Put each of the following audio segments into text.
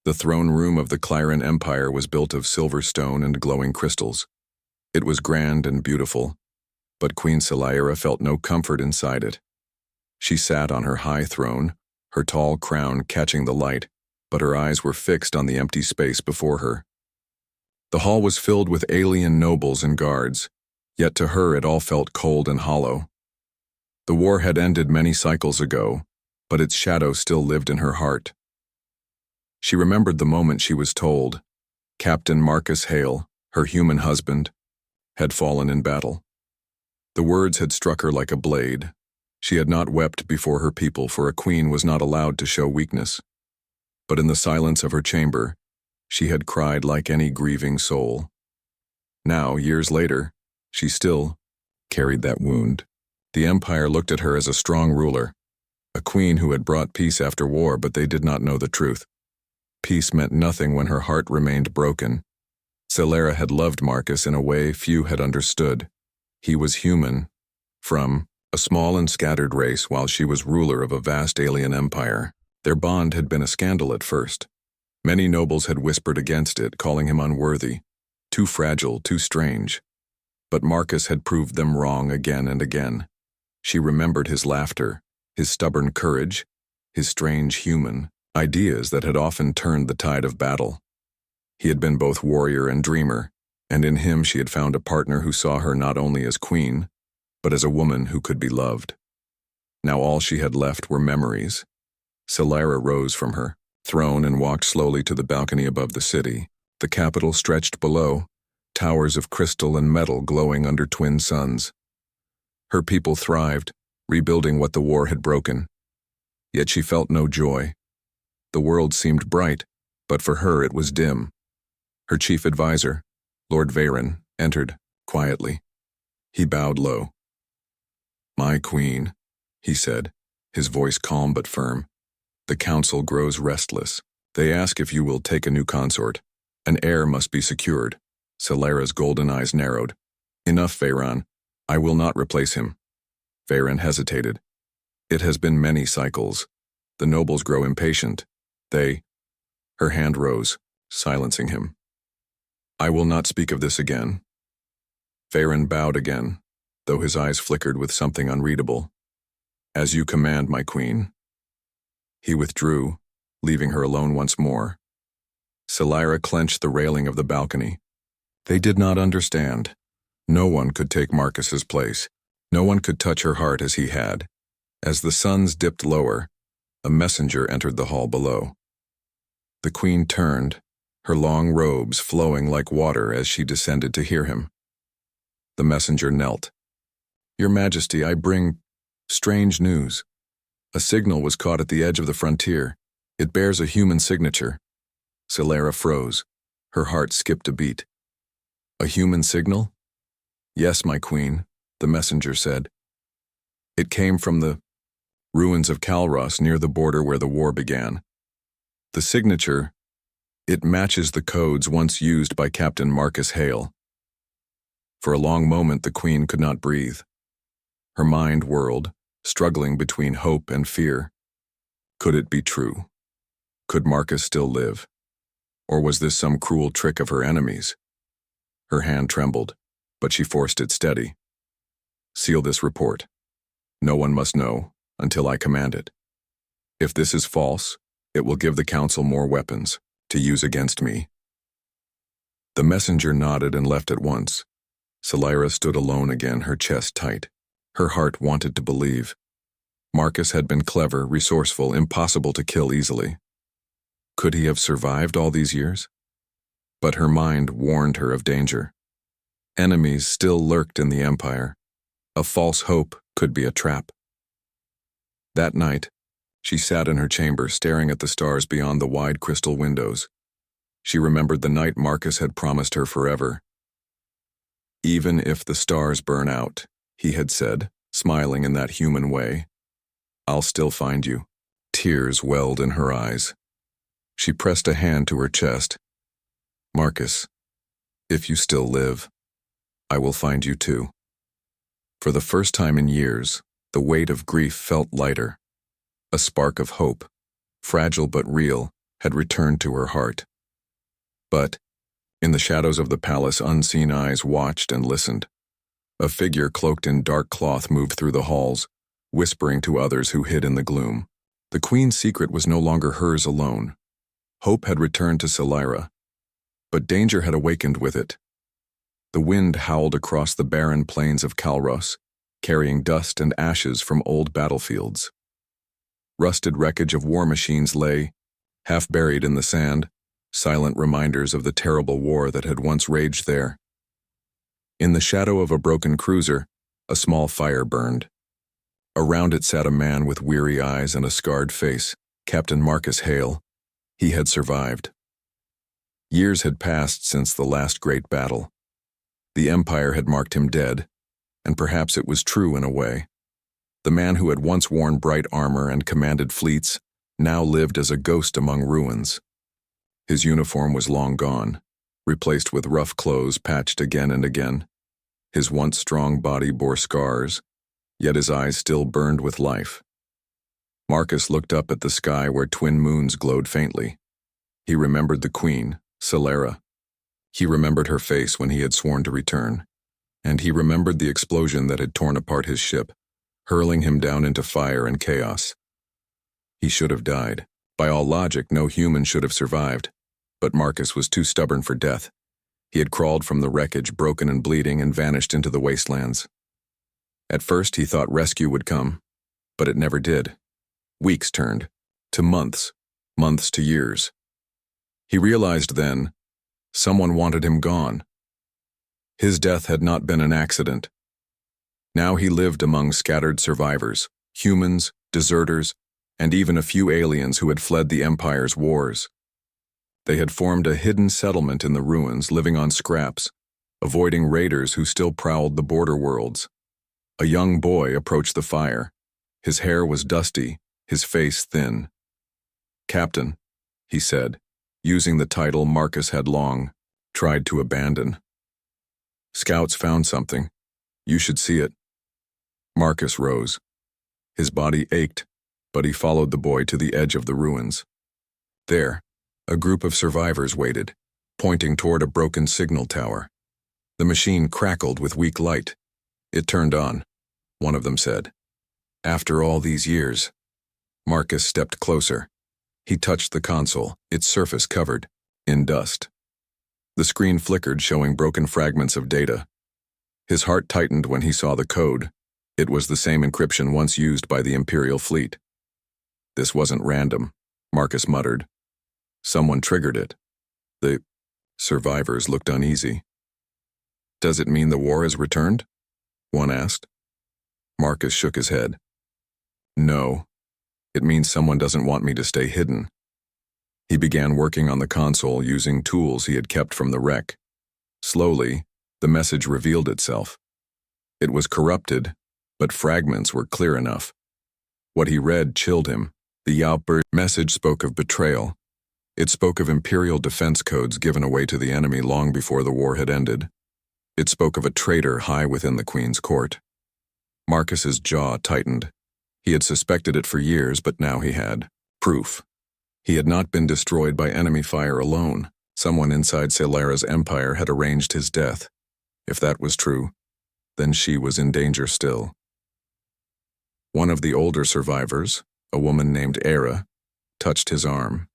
The throne room of the Clyran Empire was built of silver stone and glowing crystals. It was grand and beautiful, but Queen Scifi felt no comfort inside it. She sat on her high throne, her tall crown catching the light, but her eyes were fixed on the empty space before her. The hall was filled with alien nobles and guards, yet to her it all felt cold and hollow. The war had ended many cycles ago, but its shadow still lived in her heart. She remembered the moment she was told Captain Marcus Hale, her human husband, had fallen in battle. The words had struck her like a blade. She had not wept before her people, for a queen was not allowed to show weakness. But in the silence of her chamber, she had cried like any grieving soul. Now, years later, she still carried that wound. The empire looked at her as a strong ruler, a queen who had brought peace after war, but they did not know the truth. Peace meant nothing when her heart remained broken. Scifi had loved Marcus in a way few had understood. He was human, from a small and scattered race, while she was ruler of a vast alien empire. Their bond had been a scandal at first. Many nobles had whispered against it, calling him unworthy, too fragile, too strange. But Marcus had proved them wrong again and again. She remembered his laughter, his stubborn courage, his strange human ideas that had often turned the tide of battle. He had been both warrior and dreamer, and in him she had found a partner who saw her not only as queen, but as a woman who could be loved. Now all she had left were memories. Scifi rose from her throne and walked slowly to the balcony above the city. The capital stretched below, towers of crystal and metal glowing under twin suns. Her people thrived, rebuilding what the war had broken. Yet she felt no joy. The world seemed bright, but for her it was dim. Her chief advisor, Lord Veyron, entered quietly. He bowed low. "My queen," he said, his voice calm but firm. "The council grows restless. They ask if you will take a new consort. An heir must be secured." Scifi's golden eyes narrowed. "Enough, Veyron. I will not replace him." Veyron hesitated. "It has been many cycles. The nobles grow impatient. Her hand rose, silencing him. "I will not speak of this again." Veyron bowed again, though his eyes flickered with something unreadable. "As you command, my queen." He withdrew, leaving her alone once more. Scifi clenched the railing of the balcony. They did not understand. No one could take Marcus's place. No one could touch her heart as he had. As the suns dipped lower, a messenger entered the hall below. The queen turned, her long robes flowing like water as she descended to hear him. The messenger knelt. "Your Majesty, I bring strange news. A signal was caught at the edge of the frontier. It bears a human signature." Scifi froze. Her heart skipped a beat. "A human signal?" "Yes, my queen," the messenger said. "It came from the ruins of Calros near the border where the war began. The signature, it matches the codes once used by Captain Marcus Hale." For a long moment the queen could not breathe. Her mind whirled, struggling between hope and fear. Could it be true? Could Marcus still live? Or was this some cruel trick of her enemies? Her hand trembled, but she forced it steady. "Seal this report. No one must know until I command it. If this is false, it will give the council more weapons to use against me." The messenger nodded and left at once. Scifi stood alone again, her chest tight. Her heart wanted to believe. Marcus had been clever, resourceful, impossible to kill easily. Could he have survived all these years? But her mind warned her of danger. Enemies still lurked in the empire. A false hope could be a trap. That night, she sat in her chamber staring at the stars beyond the wide crystal windows. She remembered the night Marcus had promised her forever. "Even if the stars burn out," he had said, smiling in that human way, "I'll still find you." Tears welled in her eyes. She pressed a hand to her chest. "Marcus, if you still live, I will find you too." For the first time in years, the weight of grief felt lighter. A spark of hope, fragile but real, had returned to her heart. But, in the shadows of the palace, unseen eyes watched and listened. A figure cloaked in dark cloth moved through the halls, whispering to others who hid in the gloom. The queen's secret was no longer hers alone. Hope had returned to Selira, but danger had awakened with it. The wind howled across the barren plains of Calros, carrying dust and ashes from old battlefields. Rusted wreckage of war machines lay, half buried in the sand, silent reminders of the terrible war that had once raged there. In the shadow of a broken cruiser, a small fire burned. Around it sat a man with weary eyes and a scarred face, Captain Marcus Hale. He had survived. Years had passed since the last great battle. The Empire had marked him dead, and perhaps it was true in a way. The man who had once worn bright armor and commanded fleets now lived as a ghost among ruins. His uniform was long gone, replaced with rough clothes patched again and again. His once strong body bore scars, yet his eyes still burned with life. Marcus looked up at the sky where twin moons glowed faintly. He remembered the queen, Selera. He remembered her face when he had sworn to return, and he remembered the explosion that had torn apart his ship, hurling him down into fire and chaos. He should have died. By all logic, no human should have survived, but Marcus was too stubborn for death. He had crawled from the wreckage, broken and bleeding, and vanished into the wastelands. At first, he thought rescue would come, but it never did. Weeks turned to months, months to years. He realized then, someone wanted him gone. His death had not been an accident. Now he lived among scattered survivors, humans, deserters, and even a few aliens who had fled the Empire's wars. They had formed a hidden settlement in the ruins, living on scraps, avoiding raiders who still prowled the border worlds. A young boy approached the fire. His hair was dusty, his face thin. "Captain," he said, using the title Marcus had long tried to abandon. "Scouts found something. You should see it." Marcus rose. His body ached, but he followed the boy to the edge of the ruins. There, a group of survivors waited, pointing toward a broken signal tower. The machine crackled with weak light. "It turned on," one of them said. "After all these years." Marcus stepped closer. He touched the console, its surface covered in dust. The screen flickered, showing broken fragments of data. His heart tightened when he saw the code. It was the same encryption once used by the Imperial fleet. "This wasn't random," Marcus muttered. "Someone triggered it." The survivors looked uneasy. "Does it mean the war has returned?" one asked. Marcus shook his head. "No. It means someone doesn't want me to stay hidden." He began working on the console using tools he had kept from the wreck. Slowly, the message revealed itself. It was corrupted, but fragments were clear enough. What he read chilled him. The Yaupert message spoke of betrayal. It spoke of Imperial defense codes given away to the enemy long before the war had ended. It spoke of a traitor high within the Queen's court. Marcus's jaw tightened. He had suspected it for years, but now he had proof. He had not been destroyed by enemy fire alone. Someone inside Selira's empire had arranged his death. If that was true, then she was in danger still. One of the older survivors, a woman named Era, touched his arm.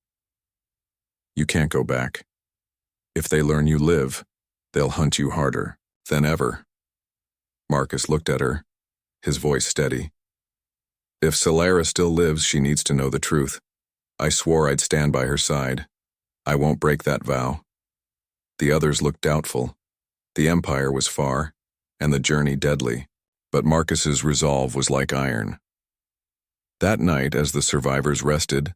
"You can't go back. If they learn you live, they'll hunt you harder than ever." Marcus looked at her, his voice steady. "If Selira still lives, she needs to know the truth. I swore I'd stand by her side. I won't break that vow." The others looked doubtful. The Empire was far, and the journey deadly, but Marcus's resolve was like iron. That night, as the survivors rested,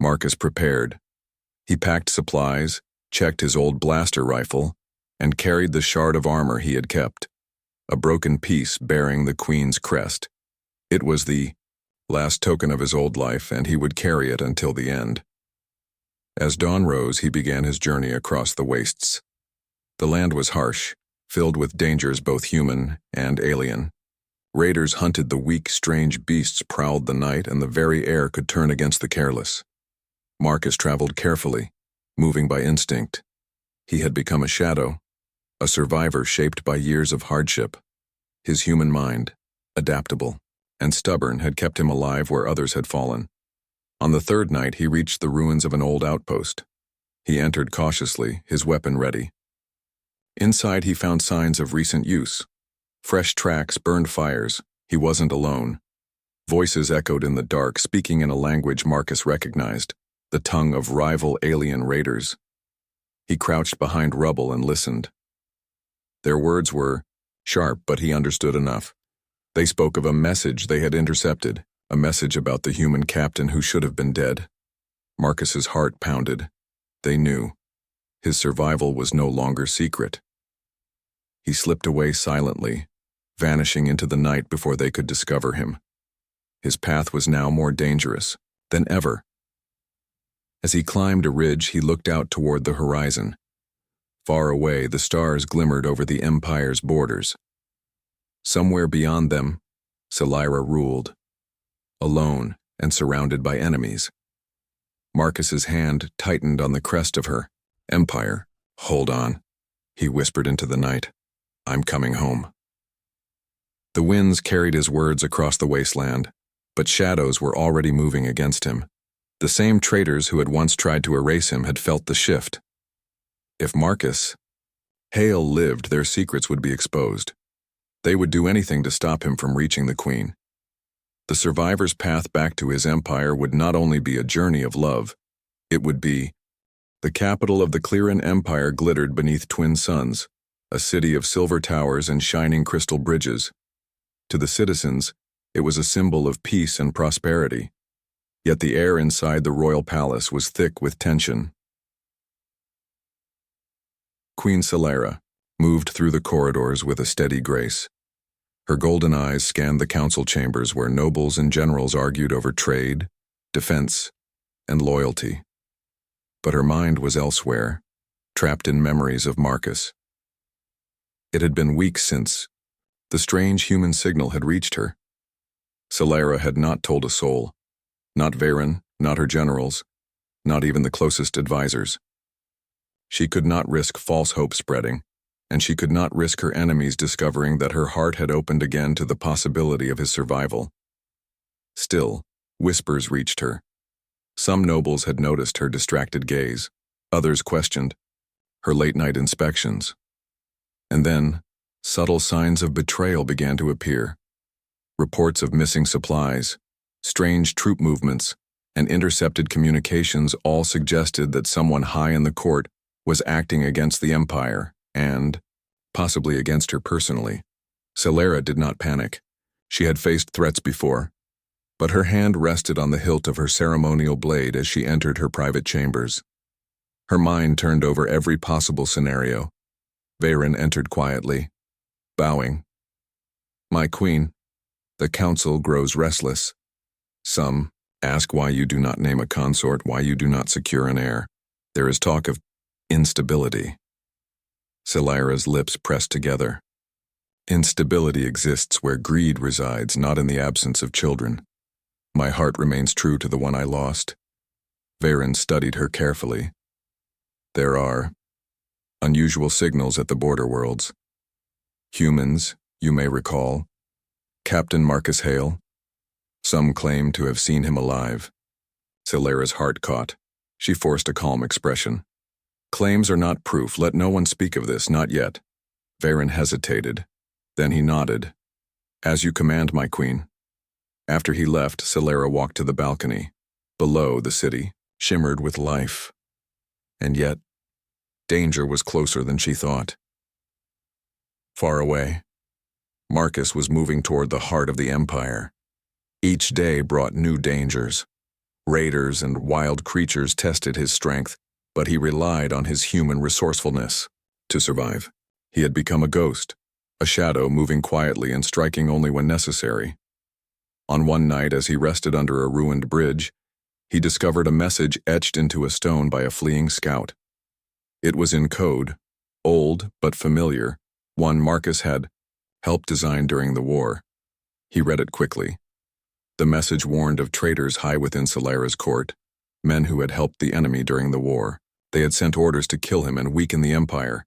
Marcus prepared. He packed supplies, checked his old blaster rifle, and carried the shard of armor he had kept, a broken piece bearing the Queen's crest. It was the last token of his old life, and he would carry it until the end. As dawn rose, he began his journey across the wastes. The land was harsh, filled with dangers both human and alien. Raiders hunted the weak, strange beasts prowled the night, and the very air could turn against the careless. Marcus traveled carefully, moving by instinct. He had become a shadow, a survivor shaped by years of hardship. His human mind, adaptable and stubborn, had kept him alive where others had fallen. On the third night, he reached the ruins of an old outpost. He entered cautiously, his weapon ready. Inside, he found signs of recent use. Fresh tracks, burned fires. He wasn't alone. Voices echoed in the dark, speaking in a language Marcus recognized, the tongue of rival alien raiders. He crouched behind rubble and listened. Their words were sharp, but he understood enough. They spoke of a message they had intercepted, a message about the human captain who should have been dead. Marcus's heart pounded. They knew. His survival was no longer secret. He slipped away silently, vanishing into the night before they could discover him. His path was now more dangerous than ever. As he climbed a ridge, he looked out toward the horizon. Far away, the stars glimmered over the Empire's borders. Somewhere beyond them, Scifi ruled, alone and surrounded by enemies. Marcus's hand tightened on the crest of her empire. "Hold on," he whispered into the night. "I'm coming home." The winds carried his words across the wasteland, but shadows were already moving against him. The same traitors who had once tried to erase him had felt the shift. If Marcus Hale lived, their secrets would be exposed. They would do anything to stop him from reaching the Queen. The survivor's path back to his empire would not only be a journey of love, it would be the capital of the Clearan Empire glittered beneath twin suns, a city of silver towers and shining crystal bridges. To the citizens, it was a symbol of peace and prosperity. Yet the air inside the royal palace was thick with tension. Queen Scifi moved through the corridors with a steady grace. Her golden eyes scanned the council chambers where nobles and generals argued over trade, defense, and loyalty. But her mind was elsewhere, trapped in memories of Marcus. It had been weeks since the strange human signal had reached her. Scifi had not told a soul, not Varen, not her generals, not even the closest advisors. She could not risk false hope spreading, and she could not risk her enemies discovering that her heart had opened again to the possibility of his survival. Still, whispers reached her. Some nobles had noticed her distracted gaze, others questioned her late-night inspections. And then, subtle signs of betrayal began to appear. Reports of missing supplies, strange troop movements, and intercepted communications all suggested that someone high in the court was acting against the Empire, and possibly against her personally. Scifi did not panic. She had faced threats before, but her hand rested on the hilt of her ceremonial blade as she entered her private chambers. Her mind turned over every possible scenario. Varen entered quietly, bowing. "My queen, the council grows restless. Some ask why you do not name a consort, why you do not secure an heir. There is talk of instability." Scifi's lips pressed together. "Instability exists where greed resides, not in the absence of children. My heart remains true to the one I lost." Varen studied her carefully. "There are unusual signals at the border worlds. Humans, you may recall, Captain Marcus Hale. Some claim to have seen him alive." Scifi's heart caught. She forced a calm expression. "Claims are not proof. Let no one speak of this, not yet." Varen hesitated. Then he nodded. "As you command, my queen." After he left, Scifi walked to the balcony. Below, the city shimmered with life. And yet, danger was closer than she thought. Far away, Marcus was moving toward the heart of the Empire. Each day brought new dangers. Raiders and wild creatures tested his strength, but he relied on his human resourcefulness to survive. He had become a ghost, a shadow moving quietly and striking only when necessary. On one night, as he rested under a ruined bridge, he discovered a message etched into a stone by a fleeing scout. It was in code, old but familiar, one Marcus had helped design during the war. He read it quickly. The message warned of traitors high within Scifi's court, men who had helped the enemy during the war. They had sent orders to kill him and weaken the empire.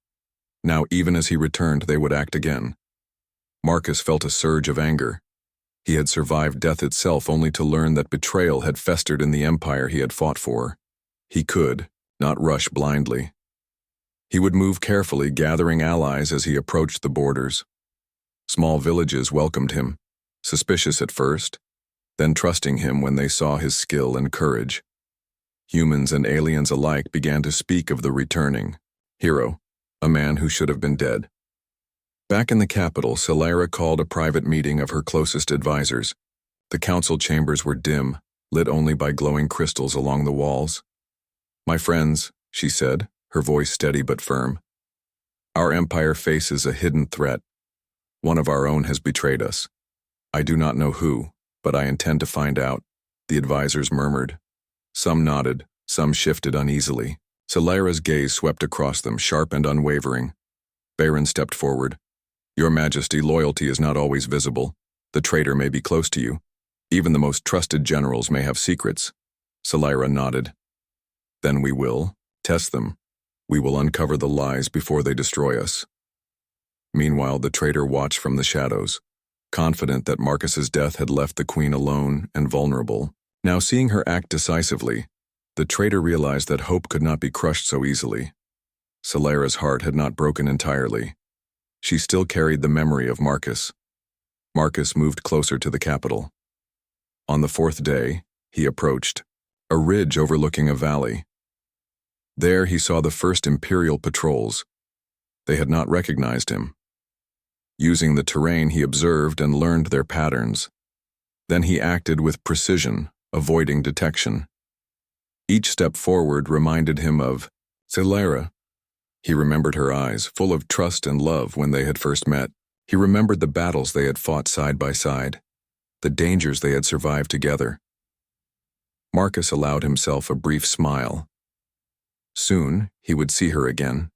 Now, even as he returned, they would act again. Marcus felt a surge of anger. He had survived death itself only to learn that betrayal had festered in the empire he had fought for. He could not rush blindly. He would move carefully, gathering allies as he approached the borders. Small villages welcomed him, suspicious at first, then trusting him when they saw his skill and courage. Humans and aliens alike began to speak of the returning hero, a man who should have been dead. Back in the capital, Scifi called a private meeting of her closest advisors. The council chambers were dim, lit only by glowing crystals along the walls. "My friends," she said, her voice steady but firm. "Our empire faces a hidden threat. One of our own has betrayed us. I do not know who, but I intend to find out," the advisors murmured. Some nodded, some shifted uneasily. Scifi's gaze swept across them, sharp and unwavering. Baron stepped forward. "Your Majesty, loyalty is not always visible. The traitor may be close to you. Even the most trusted generals may have secrets." Scifi nodded. "Then we will test them. We will uncover the lies before they destroy us." Meanwhile, the traitor watched from the shadows, confident that Marcus's death had left the queen alone and vulnerable. Now, seeing her act decisively, the traitor realized that hope could not be crushed so easily. Scifi's heart had not broken entirely. She still carried the memory of Marcus. Marcus moved closer to the capital. On the fourth day, he approached a ridge overlooking a valley. There he saw the first Imperial patrols. They had not recognized him. Using the terrain, he observed and learned their patterns. Then he acted with precision, avoiding detection. Each step forward reminded him of Scifi. He remembered her eyes, full of trust and love when they had first met. He remembered the battles they had fought side by side, the dangers they had survived together. Marcus allowed himself a brief smile. Soon, he would see her again.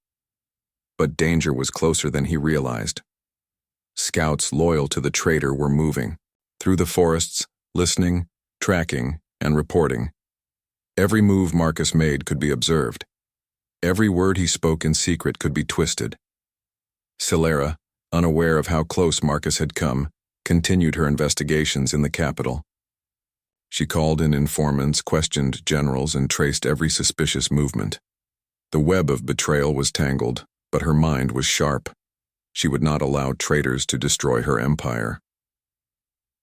But danger was closer than he realized. Scouts loyal to the traitor were moving through the forests, listening, tracking, and reporting. Every move Marcus made could be observed. Every word he spoke in secret could be twisted. Scifi, unaware of how close Marcus had come, continued her investigations in the capital. She called in informants, questioned generals, and traced every suspicious movement. The web of betrayal was tangled, but her mind was sharp. She would not allow traitors to destroy her empire.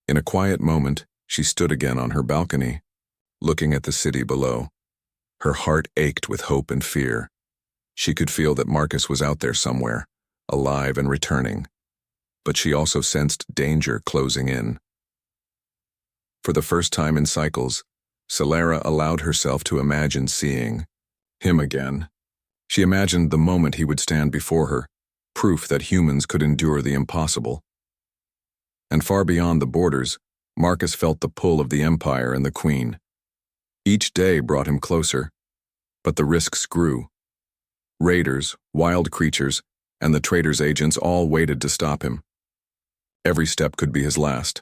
In a quiet moment, she stood again on her balcony, looking at the city below. Her heart ached with hope and fear. She could feel that Marcus was out there somewhere, alive and returning. But she also sensed danger closing in. For the first time in cycles, Scifi allowed herself to imagine seeing him again. She imagined the moment he would stand before her, proof that humans could endure the impossible. And far beyond the borders, Marcus felt the pull of the Empire and the Queen. Each day brought him closer, but the risks grew. Raiders, wild creatures, and the traitor's agents all waited to stop him. Every step could be his last,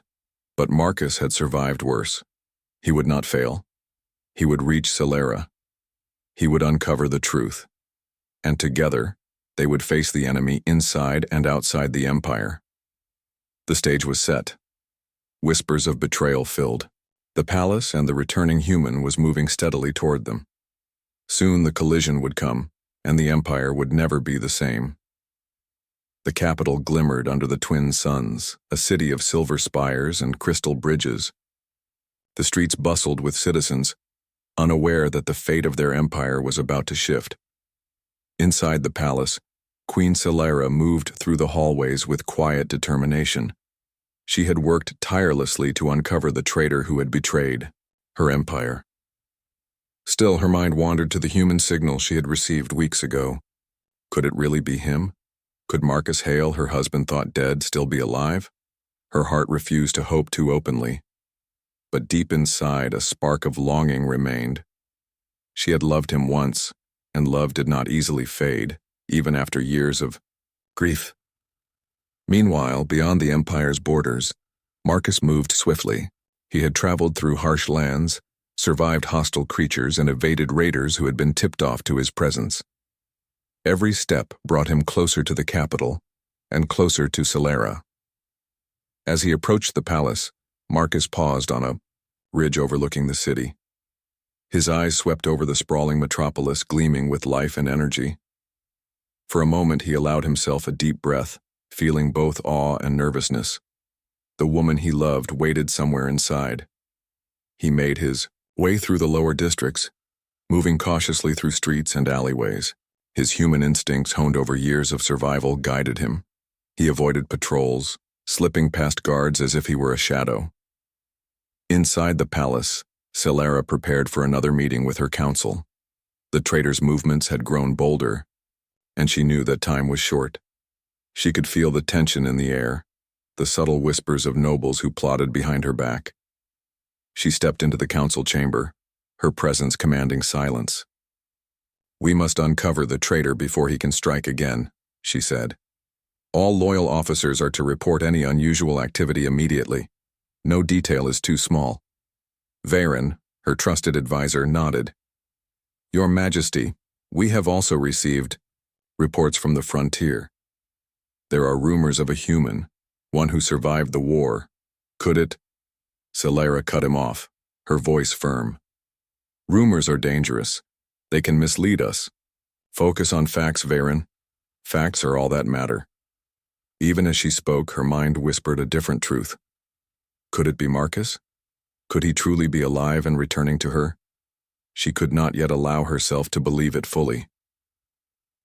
but Marcus had survived worse. He would not fail. He would reach Scifi. He would uncover the truth. And together, they would face the enemy inside and outside the Empire. The stage was set. Whispers of betrayal filled. The palace and the returning human was moving steadily toward them. Soon the collision would come, and the Empire would never be the same. The capital glimmered under the twin suns, a city of silver spires and crystal bridges. The streets bustled with citizens, unaware that the fate of their empire was about to shift. Inside the palace, Queen Scifi moved through the hallways with quiet determination. She had worked tirelessly to uncover the traitor who had betrayed her empire. Still, her mind wandered to the human signal she had received weeks ago. Could it really be him? Could Marcus Hale, her husband thought dead, still be alive? Her heart refused to hope too openly. But deep inside, a spark of longing remained. She had loved him once, and love did not easily fade, even after years of grief. Meanwhile, beyond the Empire's borders, Marcus moved swiftly. He had traveled through harsh lands, survived hostile creatures, and evaded raiders who had been tipped off to his presence. Every step brought him closer to the capital and closer to Celera. As he approached the palace, Marcus paused on a ridge overlooking the city. His eyes swept over the sprawling metropolis, gleaming with life and energy. For a moment he allowed himself a deep breath, feeling both awe and nervousness. The woman he loved waited somewhere inside. He made his way through the lower districts, moving cautiously through streets and alleyways. His human instincts, honed over years of survival, guided him. He avoided patrols, slipping past guards as if he were a shadow. Inside the palace, Celera prepared for another meeting with her council. The traitor's movements had grown bolder, and she knew that time was short. She could feel the tension in the air, the subtle whispers of nobles who plotted behind her back. She stepped into the council chamber, her presence commanding silence. "We must uncover the traitor before he can strike again," she said. "All loyal officers are to report any unusual activity immediately. No detail is too small." Varen, her trusted advisor, nodded. "Your Majesty, we have also received reports from the frontier. There are rumors of a human, one who survived the war. Could it?" Celera cut him off, her voice firm. "Rumors are dangerous. They can mislead us. Focus on facts, Varen. Facts are all that matter." Even as she spoke, her mind whispered a different truth. Could it be Marcus? Could he truly be alive and returning to her? She could not yet allow herself to believe it fully.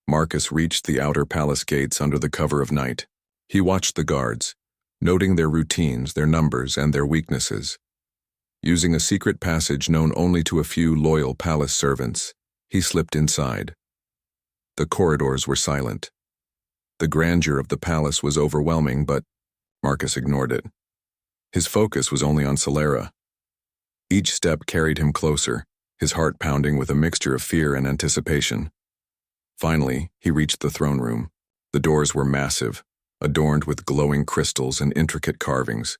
Marcus reached the outer palace gates under the cover of night. He watched the guards, noting their routines, their numbers, and their weaknesses. Using a secret passage known only to a few loyal palace servants, he slipped inside. The corridors were silent. The grandeur of the palace was overwhelming, but Marcus ignored it. His focus was only on Celera. Each step carried him closer, his heart pounding with a mixture of fear and anticipation. Finally, he reached the throne room. The doors were massive, adorned with glowing crystals and intricate carvings.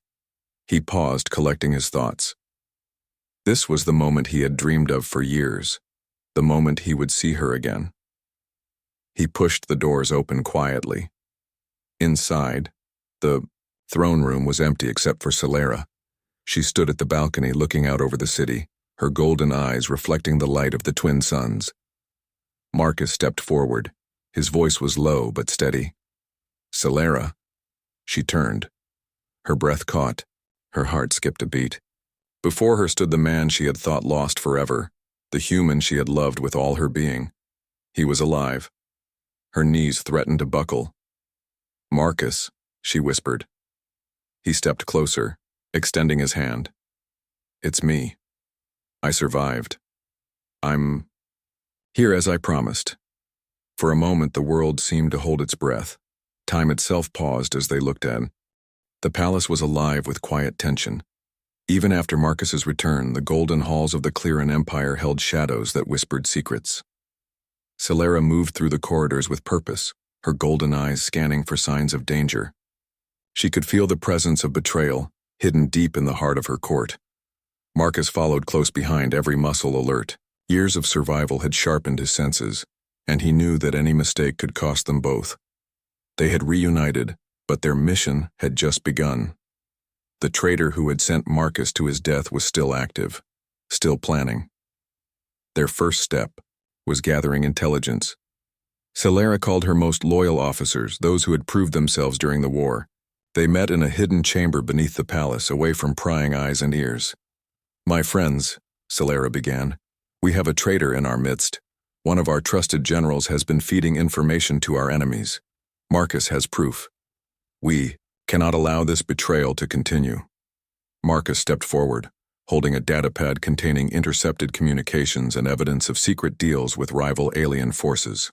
He paused, collecting his thoughts. This was the moment he had dreamed of for years, the moment he would see her again. He pushed the doors open quietly. Inside, the throne room was empty except for Celera. She stood at the balcony looking out over the city, her golden eyes reflecting the light of the twin suns. Marcus stepped forward. His voice was low but steady. "Celera." She turned. Her breath caught. Her heart skipped a beat. Before her stood the man she had thought lost forever, the human she had loved with all her being. He was alive. Her knees threatened to buckle. "Marcus," she whispered. He stepped closer, extending his hand. "It's me. I survived. I'm here as I promised." For a moment the world seemed to hold its breath. Time itself paused as they looked at. The palace was alive with quiet tension. Even after Marcus's return, the golden halls of the Clearan Empire held shadows that whispered secrets. Celera moved through the corridors with purpose, her golden eyes scanning for signs of danger. She could feel the presence of betrayal, hidden deep in the heart of her court. Marcus followed close behind, every muscle alert. Years of survival had sharpened his senses, and he knew that any mistake could cost them both. They had reunited, but their mission had just begun. The traitor who had sent Marcus to his death was still active, still planning. Their first step was gathering intelligence. Celera called her most loyal officers, those who had proved themselves during the war. They met in a hidden chamber beneath the palace, away from prying eyes and ears. "My friends," Celera began, "we have a traitor in our midst. One of our trusted generals has been feeding information to our enemies. Marcus has proof. We cannot allow this betrayal to continue." Marcus stepped forward, holding a datapad containing intercepted communications and evidence of secret deals with rival alien forces.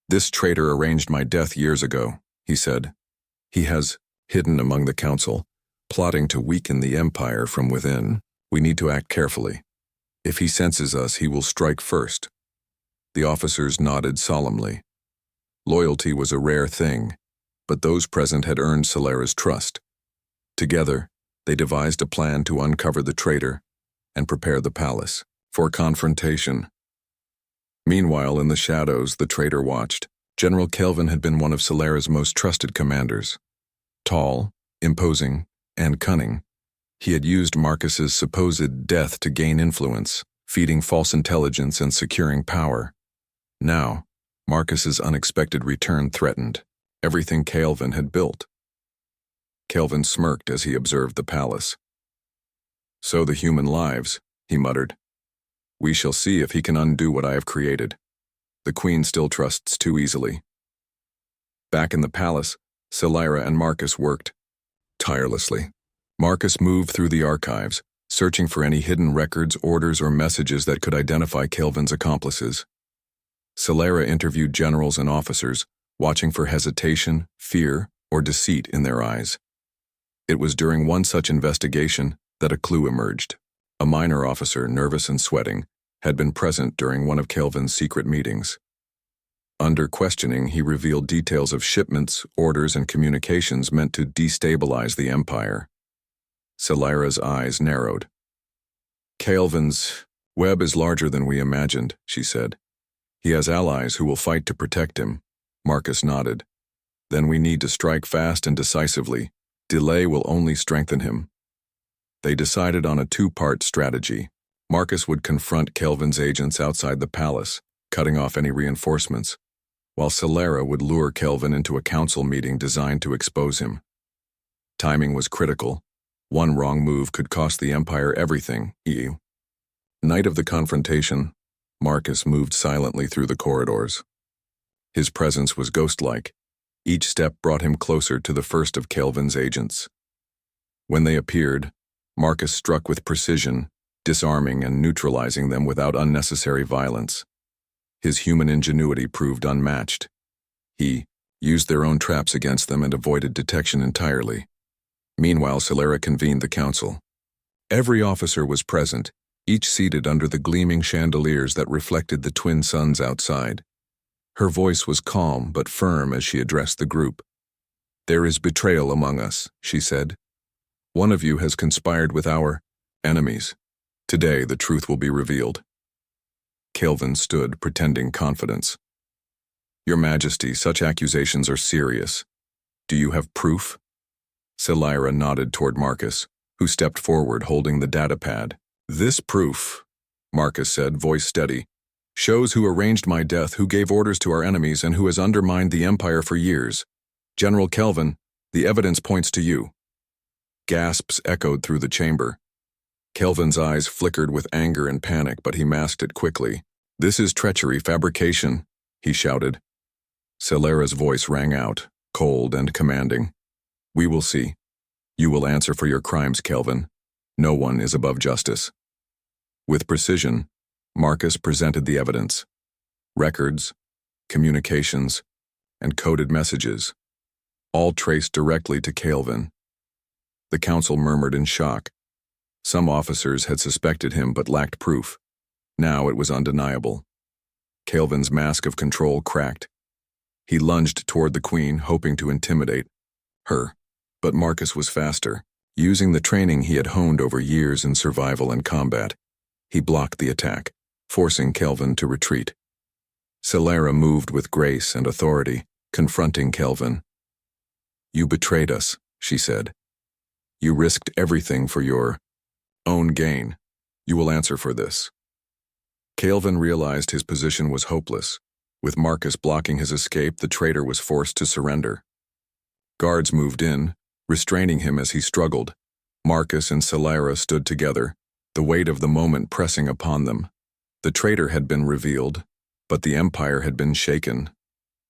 "This traitor arranged my death years ago," he said. "He has hidden among the council, plotting to weaken the empire from within. We need to act carefully. If he senses us, he will strike first." The officers nodded solemnly. Loyalty was a rare thing, but those present had earned Celera's trust. Together, they devised a plan to uncover the traitor and prepare the palace for confrontation. Meanwhile, in the shadows, the traitor watched. General Kelvin had been one of Solera's most trusted commanders. Tall, imposing, and cunning, he had used Marcus's supposed death to gain influence, feeding false intelligence and securing power. Now, Marcus's unexpected return threatened everything Kelvin had built. Kelvin smirked as he observed the palace. "So the human lives," he muttered. "We shall see if he can undo what I have created. The queen still trusts too easily." Back in the palace, Solera and Marcus worked tirelessly. Marcus moved through the archives, searching for any hidden records, orders, or messages that could identify Kelvin's accomplices. Solera interviewed generals and officers, watching for hesitation, fear, or deceit in their eyes. It was during one such investigation that a clue emerged. A minor officer, nervous and sweating, had been present during one of Kelvin's secret meetings. Under questioning, he revealed details of shipments, orders, and communications meant to destabilize the empire. Solera's eyes narrowed. "Kelvin's web is larger than we imagined," she said. "He has allies who will fight to protect him." Marcus nodded. "Then we need to strike fast and decisively. Delay will only strengthen him." They decided on a two-part strategy. Marcus would confront Kelvin's agents outside the palace, cutting off any reinforcements, while Solera would lure Kelvin into a council meeting designed to expose him. Timing was critical. One wrong move could cost the Empire everything. Night of the confrontation, Marcus moved silently through the corridors. His presence was ghost-like. Each step brought him closer to the first of Kelvin's agents. When they appeared, Marcus struck with precision, disarming and neutralizing them without unnecessary violence. His human ingenuity proved unmatched. He used their own traps against them and avoided detection entirely. Meanwhile, Solera convened the council. Every officer was present, each seated under the gleaming chandeliers that reflected the twin suns outside. Her voice was calm but firm as she addressed the group. "There is betrayal among us," she said. "One of you has conspired with our enemies. Today the truth will be revealed." Kelvin stood, pretending confidence. "Your Majesty, such accusations are serious. Do you have proof?" Solera nodded toward Marcus, who stepped forward holding the datapad. "This proof," Marcus said, voice steady, "shows who arranged my death, who gave orders to our enemies, and who has undermined the Empire for years. General Kelvin, the evidence points to you." Gasps echoed through the chamber. Kelvin's eyes flickered with anger and panic, but he masked it quickly. "This is treachery, fabrication," he shouted. Solera's voice rang out, cold and commanding. "We will see. You will answer for your crimes, Kelvin. No one is above justice." With precision, Marcus presented the evidence. Records, communications, and coded messages, all traced directly to Kelvin. The council murmured in shock. Some officers had suspected him but lacked proof. Now it was undeniable. Kelvin's mask of control cracked. He lunged toward the queen, hoping to intimidate her. But Marcus was faster. Using the training he had honed over years in survival and combat, he blocked the attack, forcing Kelvin to retreat. Solera moved with grace and authority, confronting Kelvin. "You betrayed us," she said. "You risked everything for your own gain. You will answer for this." Kelvin realized his position was hopeless. With Marcus blocking his escape, the traitor was forced to surrender. Guards moved in, restraining him as he struggled. Marcus and Solera stood together, the weight of the moment pressing upon them. The traitor had been revealed, but the Empire had been shaken.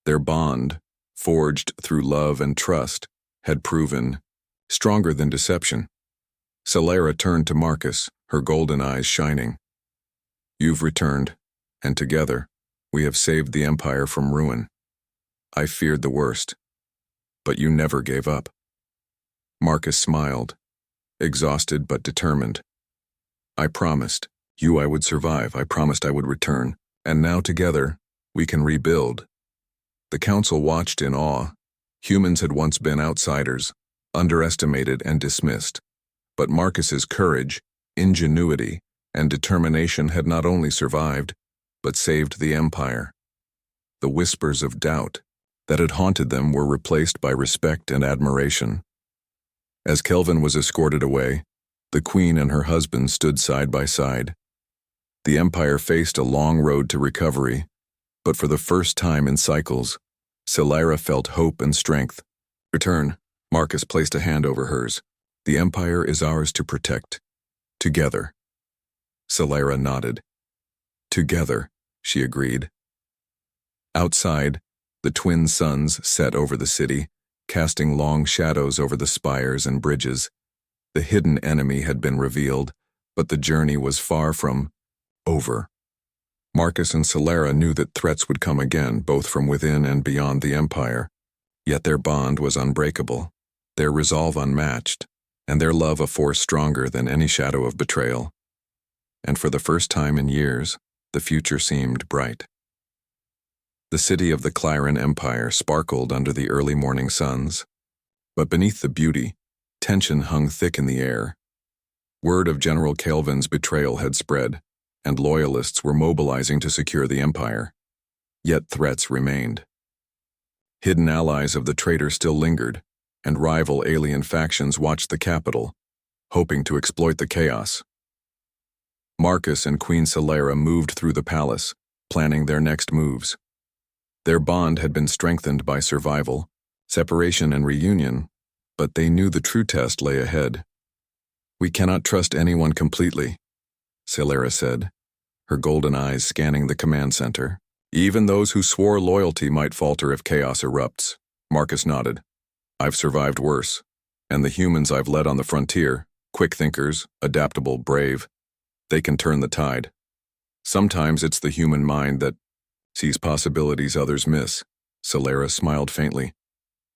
Their bond, forged through love and trust, had proven stronger than deception. Solera turned to Marcus, her golden eyes shining. "You've returned, and together, we have saved the Empire from ruin. I feared the worst, but you never gave up." Marcus smiled, exhausted but determined. "I promised you I would survive. I promised I would return, and now together, we can rebuild." The council watched in awe. Humans had once been outsiders, underestimated and dismissed. But Marcus's courage, ingenuity, and determination had not only survived, but saved the Empire. The whispers of doubt that had haunted them were replaced by respect and admiration. As Kelvin was escorted away, the Queen and her husband stood side by side. The Empire faced a long road to recovery, but for the first time in cycles, Scifi felt hope and strength. Return. Marcus placed a hand over hers. The Empire is ours to protect. Together. Scifi nodded. Together, she agreed. Outside, the twin suns set over the city, casting long shadows over the spires and bridges. The hidden enemy had been revealed, but the journey was far from over. Marcus and Scifi knew that threats would come again, both from within and beyond the Empire. Yet their bond was unbreakable, their resolve unmatched, and their love a force stronger than any shadow of betrayal. And for the first time in years, the future seemed bright. The city of the Clyran Empire sparkled under the early morning suns, but beneath the beauty, tension hung thick in the air. Word of General Kelvin's betrayal had spread, and loyalists were mobilizing to secure the Empire. Yet threats remained. Hidden allies of the traitor still lingered, and rival alien factions watched the capital, hoping to exploit the chaos. Marcus and Queen Scifi moved through the palace, planning their next moves. Their bond had been strengthened by survival, separation and reunion, but they knew the true test lay ahead. "We cannot trust anyone completely," Scifi said, her golden eyes scanning the command center. "Even those who swore loyalty might falter if chaos erupts." Marcus nodded. "I've survived worse, and the humans I've led on the frontier, quick thinkers, adaptable, brave, they can turn the tide. Sometimes it's the human mind that sees possibilities others miss." Scifi smiled faintly.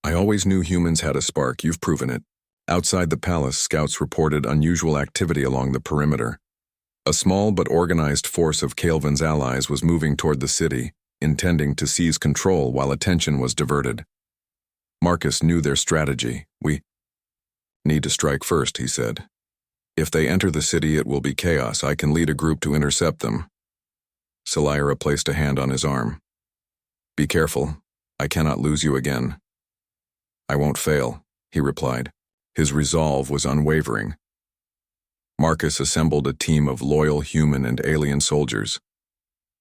"I always knew humans had a spark, you've proven it." Outside the palace, scouts reported unusual activity along the perimeter. A small but organized force of Kelvin's allies was moving toward the city, intending to seize control while attention was diverted. Marcus knew their strategy. "We need to strike first," he said. "If they enter the city, it will be chaos. I can lead a group to intercept them." Scifi placed a hand on his arm. "Be careful. I cannot lose you again." "I won't fail," he replied. His resolve was unwavering. Marcus assembled a team of loyal human and alien soldiers.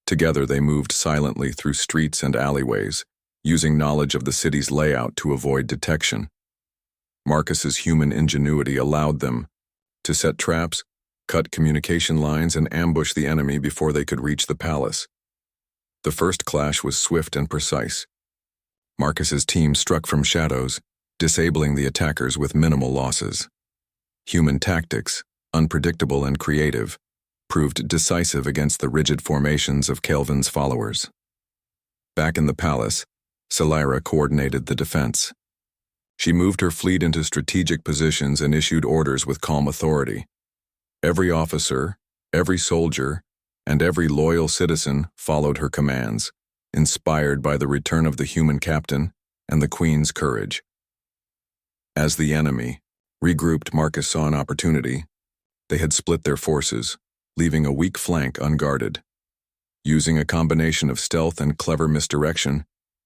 Together they moved silently through streets and alleyways, using knowledge of the city's layout to avoid detection. Marcus's human ingenuity allowed them to set traps, cut communication lines, and ambush the enemy before they could reach the palace. The first clash was swift and precise. Marcus's team struck from shadows, disabling the attackers with minimal losses. Human tactics, unpredictable and creative, proved decisive against the rigid formations of Kelvin's followers. Back in the palace, Scifi coordinated the defense. She moved her fleet into strategic positions and issued orders with calm authority. Every officer, every soldier, and every loyal citizen followed her commands, inspired by the return of the human captain and the Queen's courage. As the enemy regrouped, Marcus saw an opportunity. They had split their forces, leaving a weak flank unguarded. Using a combination of stealth and clever misdirection,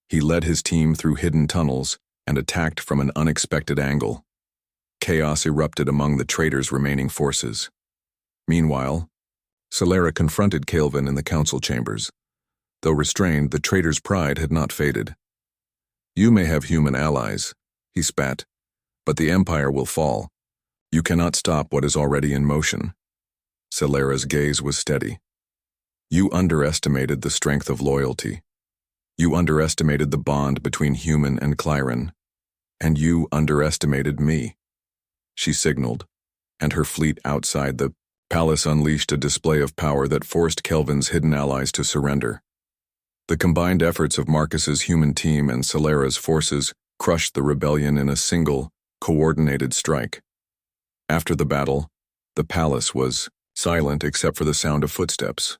he led his team through hidden tunnels and attacked from an unexpected angle. Chaos erupted among the traitor's remaining forces. Meanwhile, Scifi confronted Kelvin in the council chambers. Though restrained, the traitor's pride had not faded. "You may have human allies," he spat, "but the Empire will fall. You cannot stop what is already in motion." Scifi's gaze was steady. "You underestimated the strength of loyalty. You underestimated the bond between human and Clyran. And you underestimated me." She signaled, and her fleet outside the palace unleashed a display of power that forced Kelvin's hidden allies to surrender. The combined efforts of Marcus's human team and Scifi's forces crushed the rebellion in a single, coordinated strike. After the battle, the palace was silent except for the sound of footsteps.